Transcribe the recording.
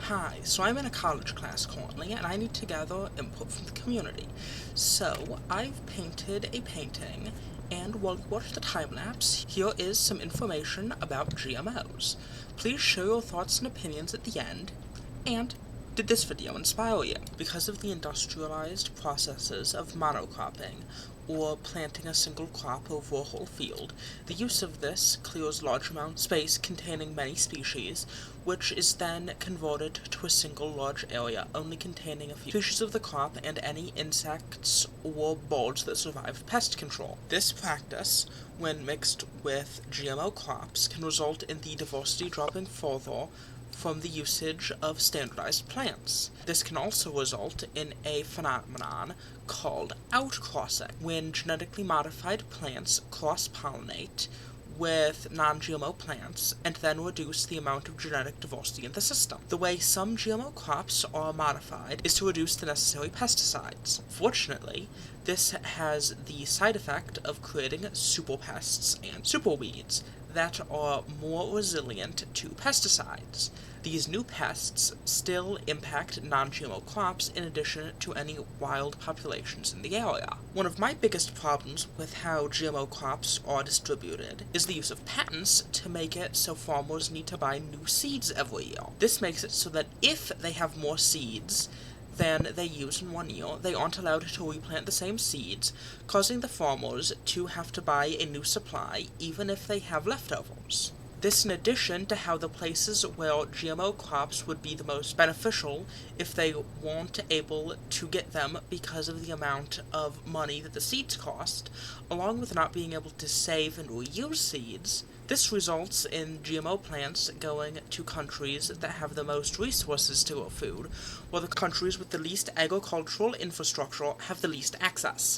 Hi, so I'm in a college class currently, and I need to gather input from the community. So, I've painted a painting, and while you watch the time-lapse, here is some information about GMOs. Please share your thoughts and opinions at the end, and did this video inspire you? Because of the industrialized processes of monocropping, or planting a single crop over a whole field, the use of this clears large amounts of space containing many species, which is then converted to a single large area only containing a few species of the crop and any insects or birds that survive pest control. This practice, when mixed with GMO crops, can result in the diversity dropping further from the usage of standardized plants. This can also result in a phenomenon called outcrossing, when genetically modified plants cross-pollinate with non-GMO plants and then reduce the amount of genetic diversity in the system. The way some GMO crops are modified is to reduce the necessary pesticides. Fortunately, this has the side effect of creating superpests and superweeds that are more resilient to pesticides. These new pests still impact non-GMO crops in addition to any wild populations in the area. One of my biggest problems with how GMO crops are distributed is the use of patents to make it so farmers need to buy new seeds every year. This makes it so that if they have more seeds than they use in 1 year, they aren't allowed to replant the same seeds, causing the farmers to have to buy a new supply even if they have leftovers. This in addition to how the places where GMO crops would be the most beneficial if they weren't able to get them because of the amount of money that the seeds cost, along with not being able to save and reuse seeds. This results in GMO plants going to countries that have the most resources to grow food, while the countries with the least agricultural infrastructure have the least access.